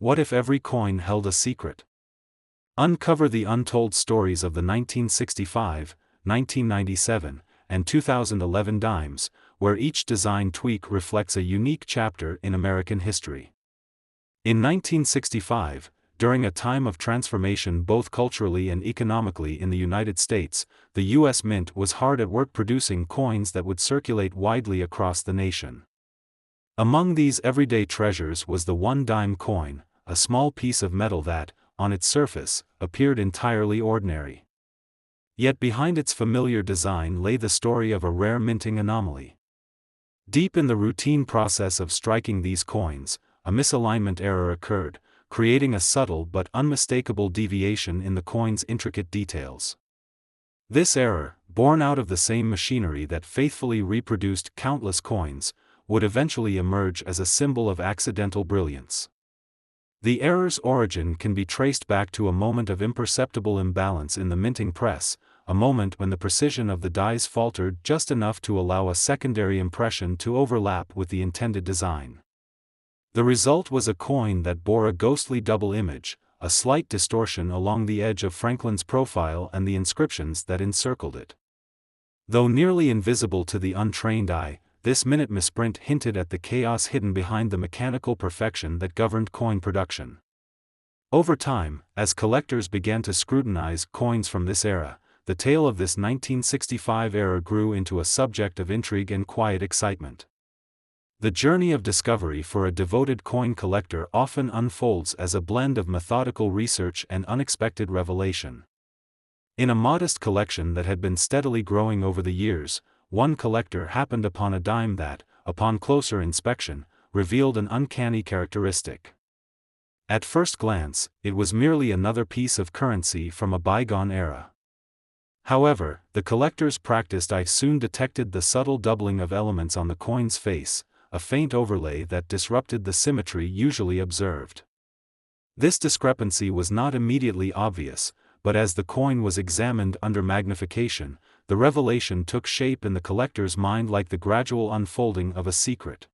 What if every coin held a secret? Uncover the untold stories of the 1965, 1997, and 2011 dimes, where each design tweak reflects a unique chapter in American history. In 1965, during a time of transformation both culturally and economically in the United States, the U.S. Mint was hard at work producing coins that would circulate widely across the nation. Among these everyday treasures was the one-dime coin, a small piece of metal that, on its surface, appeared entirely ordinary. Yet behind its familiar design lay the story of a rare minting anomaly. Deep in the routine process of striking these coins, a misalignment error occurred, creating a subtle but unmistakable deviation in the coin's intricate details. This error, born out of the same machinery that faithfully reproduced countless coins, would eventually emerge as a symbol of accidental brilliance. The error's origin can be traced back to a moment of imperceptible imbalance in the minting press, a moment when the precision of the dies faltered just enough to allow a secondary impression to overlap with the intended design. The result was a coin that bore a ghostly double image, a slight distortion along the edge of Franklin's profile and the inscriptions that encircled it. Though nearly invisible to the untrained eye, this minute misprint hinted at the chaos hidden behind the mechanical perfection that governed coin production. Over time, as collectors began to scrutinize coins from this era, the tale of this 1965 error grew into a subject of intrigue and quiet excitement. The journey of discovery for a devoted coin collector often unfolds as a blend of methodical research and unexpected revelation. In a modest collection that had been steadily growing over the years, one collector happened upon a dime that, upon closer inspection, revealed an uncanny characteristic. At first glance, it was merely another piece of currency from a bygone era. However, the collector's practiced eye soon detected the subtle doubling of elements on the coin's face, a faint overlay that disrupted the symmetry usually observed. This discrepancy was not immediately obvious, but as the coin was examined under magnification, the revelation took shape in the collector's mind like the gradual unfolding of a secret.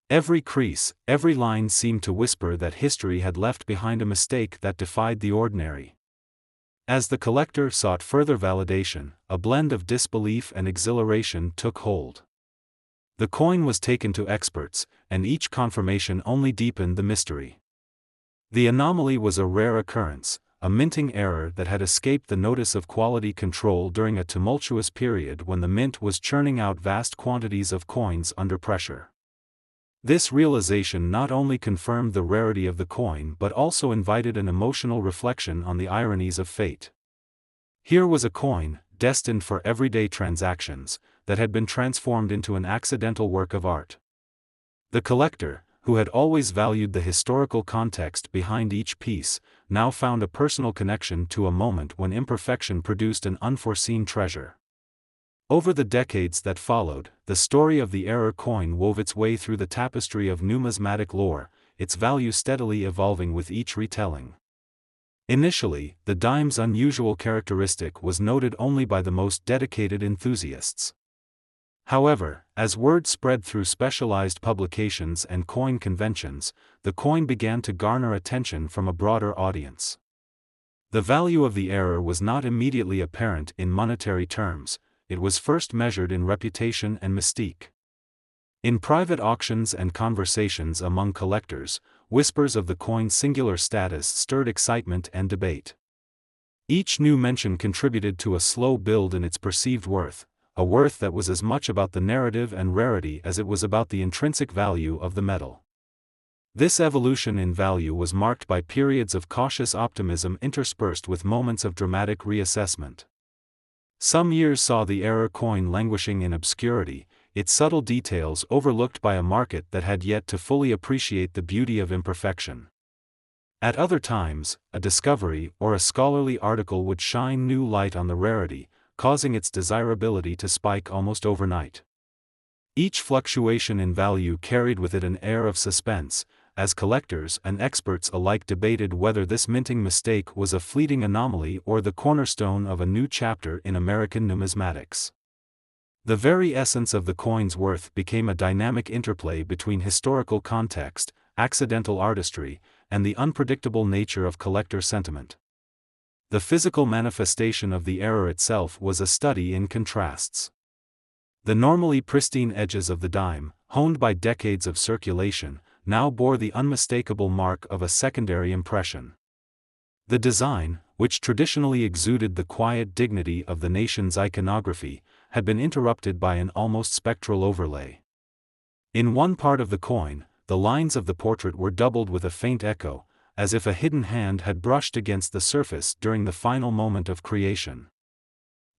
Every crease, every line seemed to whisper that history had left behind a mistake that defied the ordinary. As the collector sought further validation, a blend of disbelief and exhilaration took hold. The coin was taken to experts, and each confirmation only deepened the mystery. The anomaly was a rare occurrence, a minting error that had escaped the notice of quality control during a tumultuous period when the mint was churning out vast quantities of coins under pressure. This realization not only confirmed the rarity of the coin but also invited an emotional reflection on the ironies of fate. Here was a coin, destined for everyday transactions, that had been transformed into an accidental work of art. The collector, who had always valued the historical context behind each piece, now found a personal connection to a moment when imperfection produced an unforeseen treasure. Over the decades that followed, the story of the error coin wove its way through the tapestry of numismatic lore, its value steadily evolving with each retelling. Initially, the dime's unusual characteristic was noted only by the most dedicated enthusiasts. However, as word spread through specialized publications and coin conventions, the coin began to garner attention from a broader audience. The value of the error was not immediately apparent in monetary terms, it was first measured in reputation and mystique. In private auctions and conversations among collectors, whispers of the coin's singular status stirred excitement and debate. Each new mention contributed to a slow build in its perceived worth, a worth that was as much about the narrative and rarity as it was about the intrinsic value of the metal. This evolution in value was marked by periods of cautious optimism interspersed with moments of dramatic reassessment. Some years saw the error coin languishing in obscurity, its subtle details overlooked by a market that had yet to fully appreciate the beauty of imperfection. At other times, a discovery or a scholarly article would shine new light on the rarity, causing its desirability to spike almost overnight. Each fluctuation in value carried with it an air of suspense, as collectors and experts alike debated whether this minting mistake was a fleeting anomaly or the cornerstone of a new chapter in American numismatics. The very essence of the coin's worth became a dynamic interplay between historical context, accidental artistry, and the unpredictable nature of collector sentiment. The physical manifestation of the error itself was a study in contrasts. The normally pristine edges of the dime, honed by decades of circulation, now bore the unmistakable mark of a secondary impression. The design, which traditionally exuded the quiet dignity of the nation's iconography, had been interrupted by an almost spectral overlay. In one part of the coin, the lines of the portrait were doubled with a faint echo, as if a hidden hand had brushed against the surface during the final moment of creation.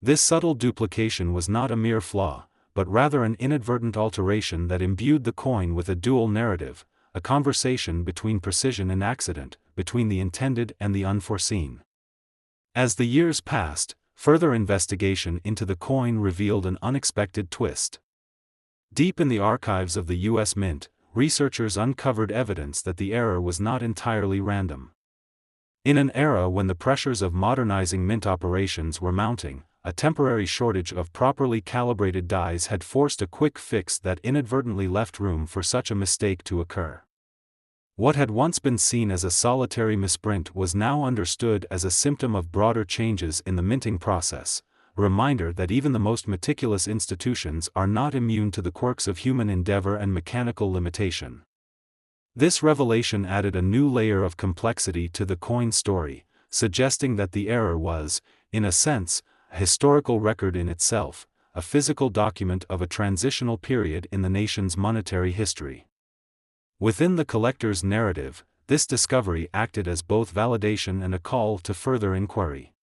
This subtle duplication was not a mere flaw, but rather an inadvertent alteration that imbued the coin with a dual narrative, a conversation between precision and accident, between the intended and the unforeseen. As the years passed, further investigation into the coin revealed an unexpected twist. Deep in the archives of the U.S. Mint, researchers uncovered evidence that the error was not entirely random. In an era when the pressures of modernizing mint operations were mounting, a temporary shortage of properly calibrated dies had forced a quick fix that inadvertently left room for such a mistake to occur. What had once been seen as a solitary misprint was now understood as a symptom of broader changes in the minting process, a reminder that even the most meticulous institutions are not immune to the quirks of human endeavor and mechanical limitation. This revelation added a new layer of complexity to the coin story, suggesting that the error was, in a sense, a historical record in itself, a physical document of a transitional period in the nation's monetary history. Within the collector's narrative, this discovery acted as both validation and a call to further inquiry.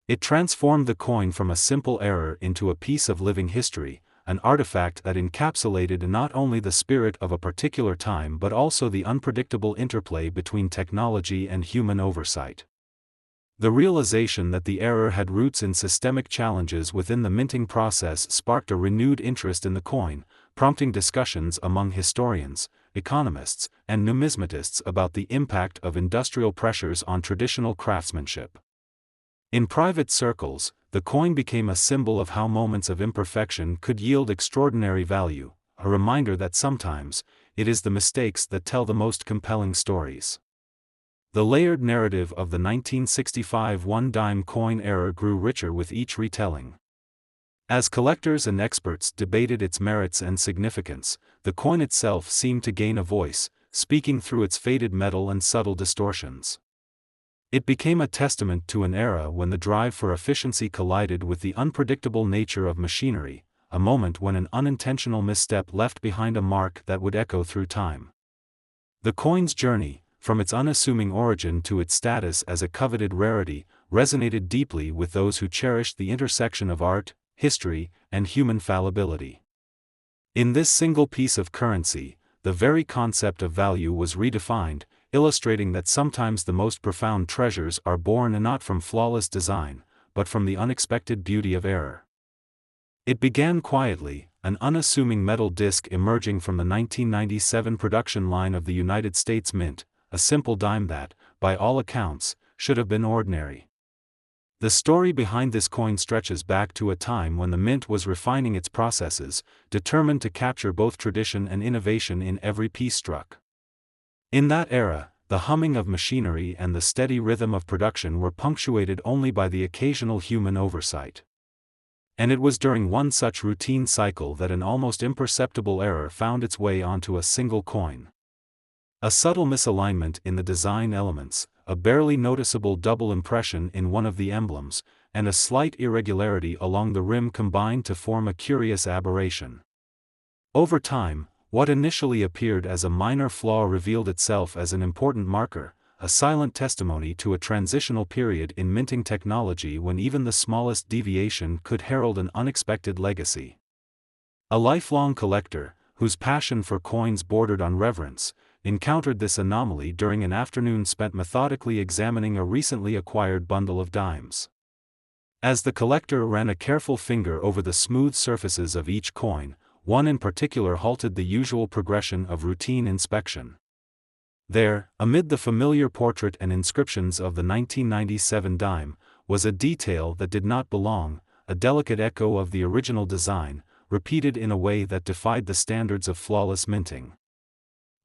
It transformed the coin from a simple error into a piece of living history, an artifact that encapsulated not only the spirit of a particular time but also the unpredictable interplay between technology and human oversight. The realization that the error had roots in systemic challenges within the minting process sparked a renewed interest in the coin, prompting discussions among historians, economists, and numismatists about the impact of industrial pressures on traditional craftsmanship. In private circles, the coin became a symbol of how moments of imperfection could yield extraordinary value, a reminder that sometimes, it is the mistakes that tell the most compelling stories. The layered narrative of the 1965 one-dime coin error grew richer with each retelling. As collectors and experts debated its merits and significance, the coin itself seemed to gain a voice, speaking through its faded metal and subtle distortions. It became a testament to an era when the drive for efficiency collided with the unpredictable nature of machinery, a moment when an unintentional misstep left behind a mark that would echo through time. The coin's journey, from its unassuming origin to its status as a coveted rarity, resonated deeply with those who cherished the intersection of art, history, and human fallibility. In this single piece of currency, the very concept of value was redefined, illustrating that sometimes the most profound treasures are born not from flawless design, but from the unexpected beauty of error. It began quietly, an unassuming metal disc emerging from the 1997 production line of the United States Mint, a simple dime that, by all accounts, should have been ordinary. The story behind this coin stretches back to a time when the Mint was refining its processes, determined to capture both tradition and innovation in every piece struck. In that era, the humming of machinery and the steady rhythm of production were punctuated only by the occasional human oversight. And it was during one such routine cycle that an almost imperceptible error found its way onto a single coin. A subtle misalignment in the design elements, a barely noticeable double impression in one of the emblems, and a slight irregularity along the rim combined to form a curious aberration. Over time, what initially appeared as a minor flaw revealed itself as an important marker, a silent testimony to a transitional period in minting technology when even the smallest deviation could herald an unexpected legacy. A lifelong collector, whose passion for coins bordered on reverence, encountered this anomaly during an afternoon spent methodically examining a recently acquired bundle of dimes. As the collector ran a careful finger over the smooth surfaces of each coin, one in particular halted the usual progression of routine inspection. There, amid the familiar portrait and inscriptions of the 1997 dime, was a detail that did not belong, a delicate echo of the original design, repeated in a way that defied the standards of flawless minting.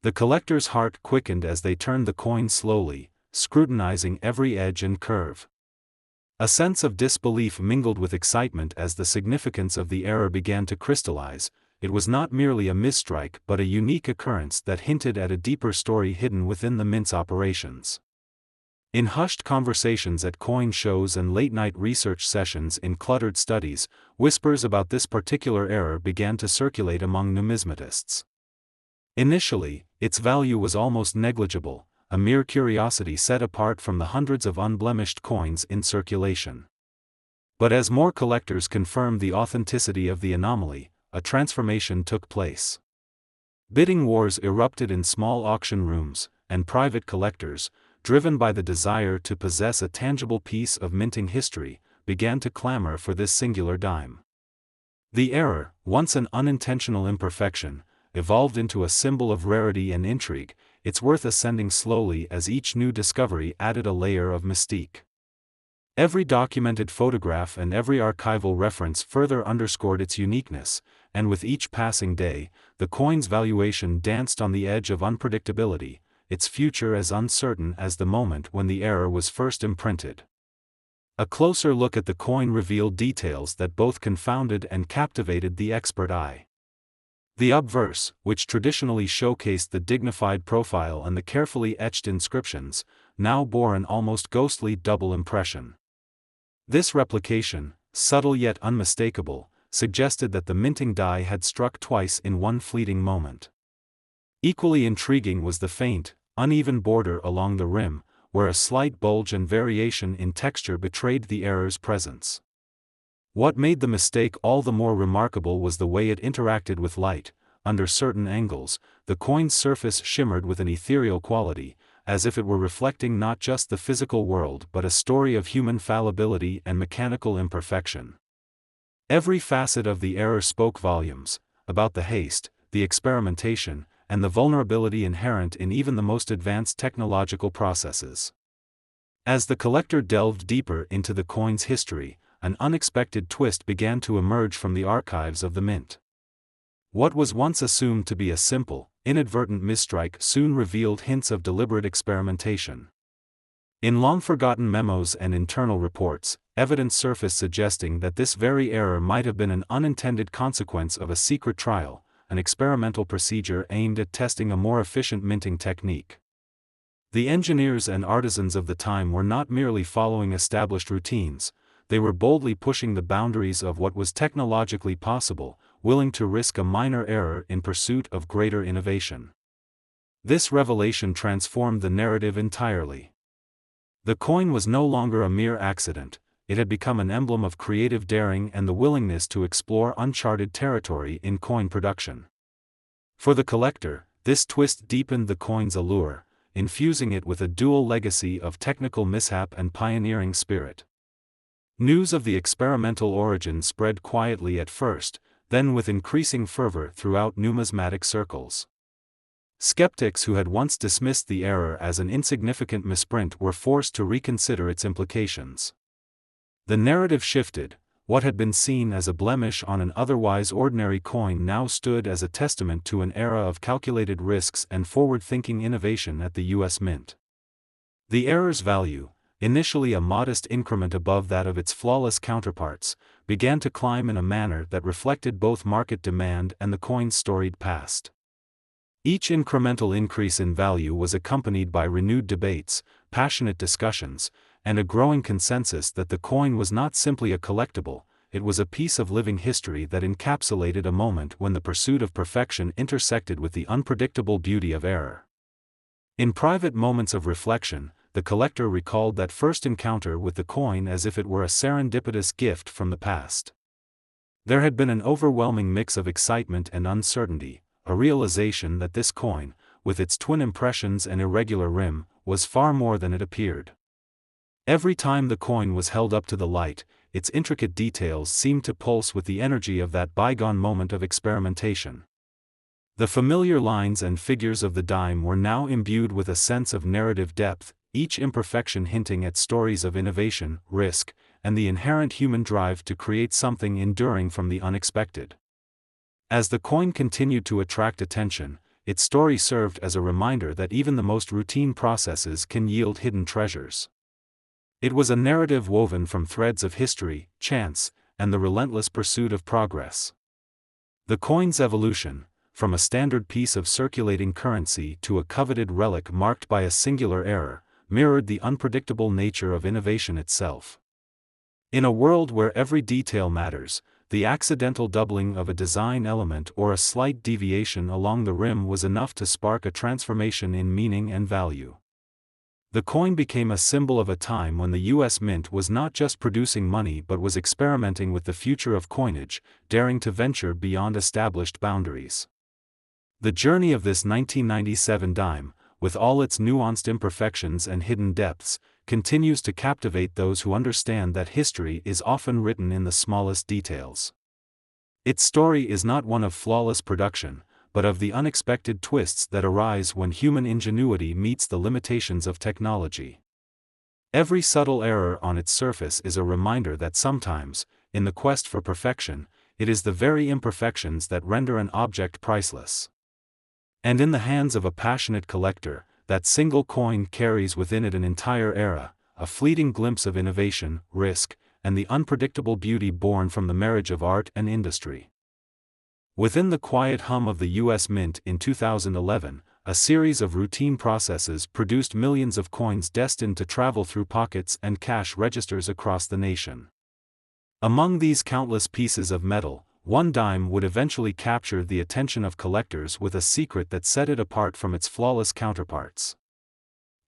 The collector's heart quickened as they turned the coin slowly, scrutinizing every edge and curve. A sense of disbelief mingled with excitement as the significance of the error began to crystallize. It was not merely a misstrike but a unique occurrence that hinted at a deeper story hidden within the mint's operations. In hushed conversations at coin shows and late-night research sessions in cluttered studies, whispers about this particular error began to circulate among numismatists. Initially, its value was almost negligible, a mere curiosity set apart from the hundreds of unblemished coins in circulation. But as more collectors confirmed the authenticity of the anomaly, a transformation took place. Bidding wars erupted in small auction rooms, and private collectors, driven by the desire to possess a tangible piece of minting history, began to clamor for this singular dime. The error, once an unintentional imperfection, evolved into a symbol of rarity and intrigue, its worth ascending slowly as each new discovery added a layer of mystique. Every documented photograph and every archival reference further underscored its uniqueness, and with each passing day, the coin's valuation danced on the edge of unpredictability, its future as uncertain as the moment when the error was first imprinted. A closer look at the coin revealed details that both confounded and captivated the expert eye. The obverse, which traditionally showcased the dignified profile and the carefully etched inscriptions, now bore an almost ghostly double impression. This replication, subtle yet unmistakable, suggested that the minting die had struck twice in one fleeting moment. Equally intriguing was the faint, uneven border along the rim, where a slight bulge and variation in texture betrayed the error's presence. What made the mistake all the more remarkable was the way it interacted with light. Under certain angles, the coin's surface shimmered with an ethereal quality, as if it were reflecting not just the physical world but a story of human fallibility and mechanical imperfection. Every facet of the error spoke volumes, about the haste, the experimentation, and the vulnerability inherent in even the most advanced technological processes. As the collector delved deeper into the coin's history, an unexpected twist began to emerge from the archives of the mint. What was once assumed to be a simple, inadvertent misstrike soon revealed hints of deliberate experimentation. In long-forgotten memos and internal reports, evidence surfaced suggesting that this very error might have been an unintended consequence of a secret trial, an experimental procedure aimed at testing a more efficient minting technique. The engineers and artisans of the time were not merely following established routines, they were boldly pushing the boundaries of what was technologically possible, willing to risk a minor error in pursuit of greater innovation. This revelation transformed the narrative entirely. The coin was no longer a mere accident, it had become an emblem of creative daring and the willingness to explore uncharted territory in coin production. For the collector, this twist deepened the coin's allure, infusing it with a dual legacy of technical mishap and pioneering spirit. News of the experimental origin spread quietly at first, then with increasing fervor throughout numismatic circles. Skeptics who had once dismissed the error as an insignificant misprint were forced to reconsider its implications. The narrative shifted. What had been seen as a blemish on an otherwise ordinary coin now stood as a testament to an era of calculated risks and forward-thinking innovation at the U.S. Mint. The error's value, initially a modest increment above that of its flawless counterparts, began to climb in a manner that reflected both market demand and the coin's storied past. Each incremental increase in value was accompanied by renewed debates, passionate discussions, and a growing consensus that the coin was not simply a collectible, it was a piece of living history that encapsulated a moment when the pursuit of perfection intersected with the unpredictable beauty of error. In private moments of reflection, the collector recalled that first encounter with the coin as if it were a serendipitous gift from the past. There had been an overwhelming mix of excitement and uncertainty, a realization that this coin, with its twin impressions and irregular rim, was far more than it appeared. Every time the coin was held up to the light, its intricate details seemed to pulse with the energy of that bygone moment of experimentation. The familiar lines and figures of the dime were now imbued with a sense of narrative depth, each imperfection hinting at stories of innovation, risk, and the inherent human drive to create something enduring from the unexpected. As the coin continued to attract attention, its story served as a reminder that even the most routine processes can yield hidden treasures. It was a narrative woven from threads of history, chance, and the relentless pursuit of progress. The coin's evolution, from a standard piece of circulating currency to a coveted relic marked by a singular error, mirrored the unpredictable nature of innovation itself. In a world where every detail matters, the accidental doubling of a design element or a slight deviation along the rim was enough to spark a transformation in meaning and value. The coin became a symbol of a time when the U.S. Mint was not just producing money but was experimenting with the future of coinage, daring to venture beyond established boundaries. The journey of this 1997 dime, with all its nuanced imperfections and hidden depths, continues to captivate those who understand that history is often written in the smallest details. Its story is not one of flawless production, but of the unexpected twists that arise when human ingenuity meets the limitations of technology. Every subtle error on its surface is a reminder that sometimes, in the quest for perfection, it is the very imperfections that render an object priceless. And in the hands of a passionate collector, that single coin carries within it an entire era, a fleeting glimpse of innovation, risk, and the unpredictable beauty born from the marriage of art and industry. Within the quiet hum of the U.S. Mint in 2011, a series of routine processes produced millions of coins destined to travel through pockets and cash registers across the nation. Among these countless pieces of metal, one dime would eventually capture the attention of collectors with a secret that set it apart from its flawless counterparts.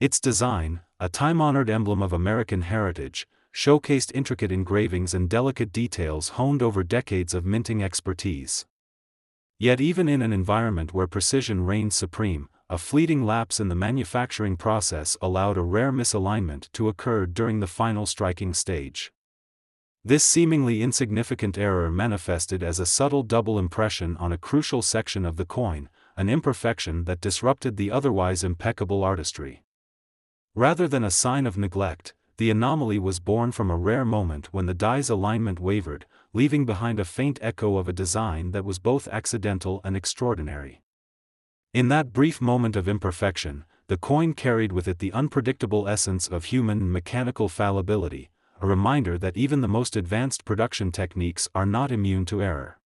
Its design, a time-honored emblem of American heritage, showcased intricate engravings and delicate details honed over decades of minting expertise. Yet even in an environment where precision reigned supreme, a fleeting lapse in the manufacturing process allowed a rare misalignment to occur during the final striking stage. This seemingly insignificant error manifested as a subtle double impression on a crucial section of the coin, an imperfection that disrupted the otherwise impeccable artistry. Rather than a sign of neglect, the anomaly was born from a rare moment when the die's alignment wavered, leaving behind a faint echo of a design that was both accidental and extraordinary. In that brief moment of imperfection, the coin carried with it the unpredictable essence of human mechanical fallibility, a reminder that even the most advanced production techniques are not immune to error.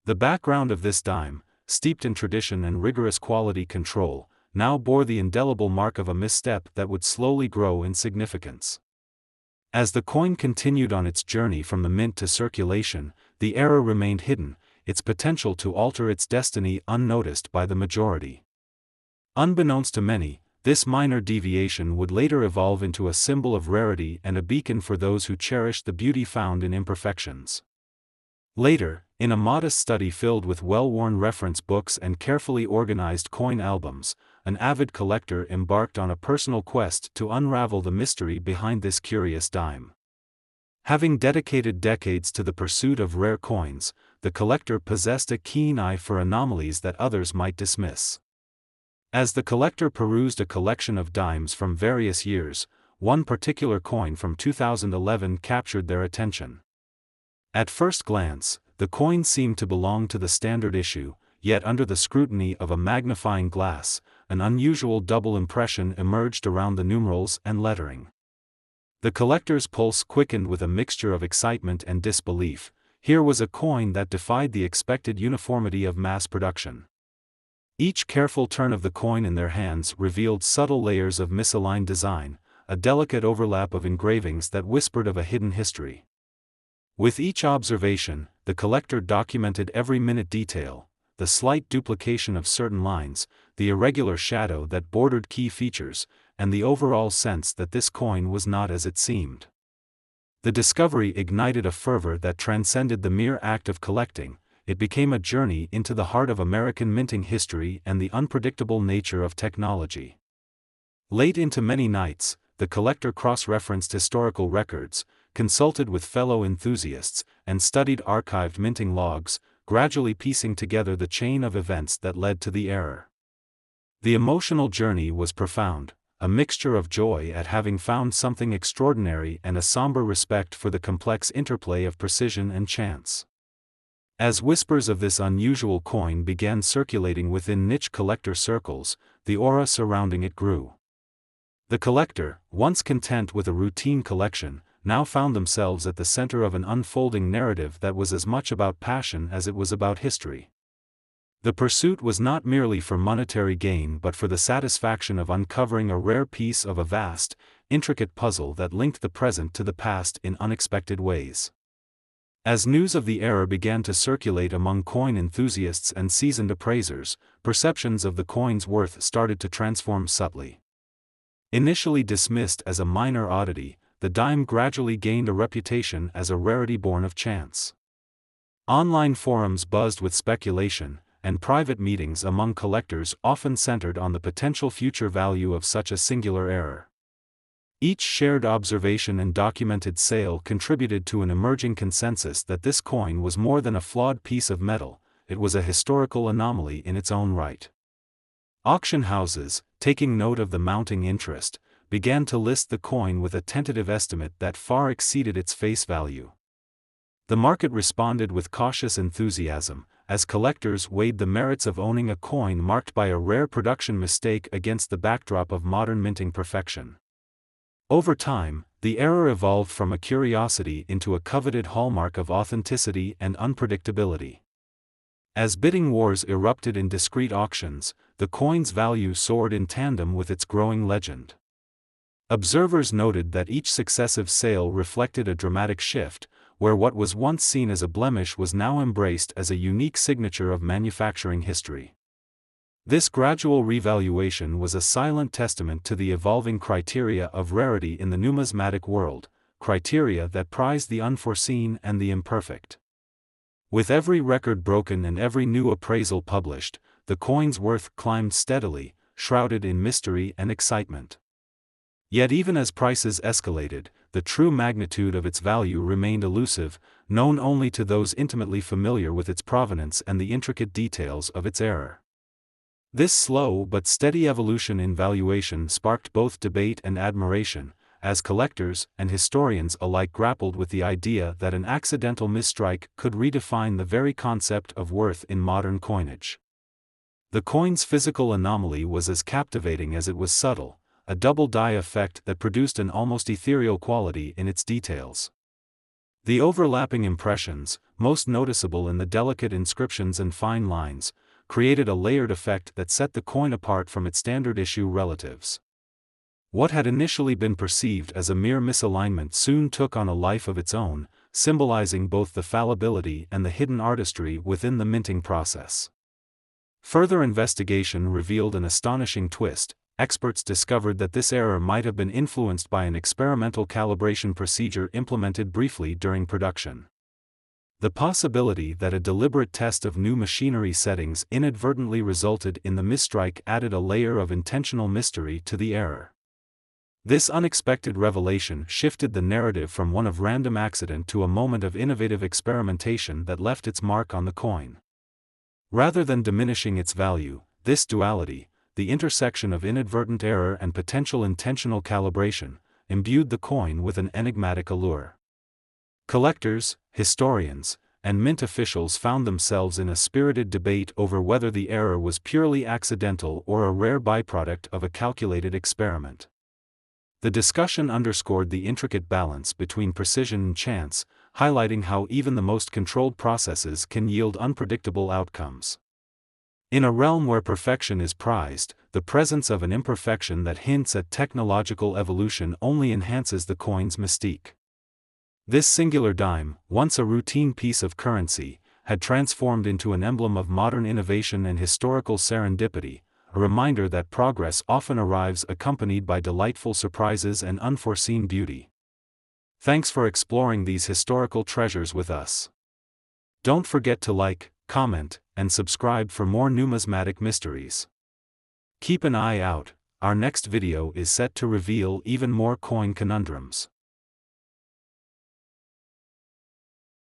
The background of this dime, steeped in tradition and rigorous quality control, now bore the indelible mark of a misstep that would slowly grow in significance. As the coin continued on its journey from the mint to circulation, the error remained hidden, its potential to alter its destiny unnoticed by the majority. Unbeknownst to many, this minor deviation would later evolve into a symbol of rarity and a beacon for those who cherished the beauty found in imperfections. Later, in a modest study filled with well-worn reference books and carefully organized coin albums, an avid collector embarked on a personal quest to unravel the mystery behind this curious dime. Having dedicated decades to the pursuit of rare coins, the collector possessed a keen eye for anomalies that others might dismiss. As the collector perused a collection of dimes from various years, one particular coin from 2011 captured their attention. At first glance, the coin seemed to belong to the standard issue, yet under the scrutiny of a magnifying glass, an unusual double impression emerged around the numerals and lettering. The collector's pulse quickened with a mixture of excitement and disbelief. Here was a coin that defied the expected uniformity of mass production. Each careful turn of the coin in their hands revealed subtle layers of misaligned design, a delicate overlap of engravings that whispered of a hidden history. With each observation, the collector documented every minute detail, the slight duplication of certain lines, the irregular shadow that bordered key features, and the overall sense that this coin was not as it seemed. The discovery ignited a fervor that transcended the mere act of collecting. It became a journey into the heart of American minting history and the unpredictable nature of technology. Late into many nights, the collector cross-referenced historical records, consulted with fellow enthusiasts, and studied archived minting logs, gradually piecing together the chain of events that led to the error. The emotional journey was profound, a mixture of joy at having found something extraordinary and a somber respect for the complex interplay of precision and chance. As whispers of this unusual coin began circulating within niche collector circles, the aura surrounding it grew. The collector, once content with a routine collection, now found themselves at the center of an unfolding narrative that was as much about passion as it was about history. The pursuit was not merely for monetary gain but for the satisfaction of uncovering a rare piece of a vast, intricate puzzle that linked the present to the past in unexpected ways. As news of the era began to circulate among coin enthusiasts and seasoned appraisers, perceptions of the coin's worth started to transform subtly. Initially dismissed as a minor oddity, the dime gradually gained a reputation as a rarity born of chance. Online forums buzzed with speculation, and private meetings among collectors often centered on the potential future value of such a singular error. Each shared observation and documented sale contributed to an emerging consensus that this coin was more than a flawed piece of metal, it was a historical anomaly in its own right. Auction houses, taking note of the mounting interest, began to list the coin with a tentative estimate that far exceeded its face value. The market responded with cautious enthusiasm, as collectors weighed the merits of owning a coin marked by a rare production mistake against the backdrop of modern minting perfection. Over time, the error evolved from a curiosity into a coveted hallmark of authenticity and unpredictability. As bidding wars erupted in discrete auctions, the coin's value soared in tandem with its growing legend. Observers noted that each successive sale reflected a dramatic shift, where what was once seen as a blemish was now embraced as a unique signature of manufacturing history. This gradual revaluation was a silent testament to the evolving criteria of rarity in the numismatic world, criteria that prized the unforeseen and the imperfect. With every record broken and every new appraisal published, the coin's worth climbed steadily, shrouded in mystery and excitement. Yet even as prices escalated, the true magnitude of its value remained elusive, known only to those intimately familiar with its provenance and the intricate details of its error. This slow but steady evolution in valuation sparked both debate and admiration, as collectors and historians alike grappled with the idea that an accidental misstrike could redefine the very concept of worth in modern coinage. The coin's physical anomaly was as captivating as it was subtle, a double die effect that produced an almost ethereal quality in its details. The overlapping impressions, most noticeable in the delicate inscriptions and fine lines, created a layered effect that set the coin apart from its standard issue relatives. What had initially been perceived as a mere misalignment soon took on a life of its own, symbolizing both the fallibility and the hidden artistry within the minting process. Further investigation revealed an astonishing twist. Experts discovered that this error might have been influenced by an experimental calibration procedure implemented briefly during production. The possibility that a deliberate test of new machinery settings inadvertently resulted in the misstrike added a layer of intentional mystery to the error. This unexpected revelation shifted the narrative from one of random accident to a moment of innovative experimentation that left its mark on the coin. Rather than diminishing its value, this duality, the intersection of inadvertent error and potential intentional calibration, imbued the coin with an enigmatic allure. Collectors, historians, and mint officials found themselves in a spirited debate over whether the error was purely accidental or a rare byproduct of a calculated experiment. The discussion underscored the intricate balance between precision and chance, highlighting how even the most controlled processes can yield unpredictable outcomes. In a realm where perfection is prized, the presence of an imperfection that hints at technological evolution only enhances the coin's mystique. This singular dime, once a routine piece of currency, had transformed into an emblem of modern innovation and historical serendipity, a reminder that progress often arrives accompanied by delightful surprises and unforeseen beauty. Thanks for exploring these historical treasures with us. Don't forget to like, comment, and subscribe for more numismatic mysteries. Keep an eye out, our next video is set to reveal even more coin conundrums.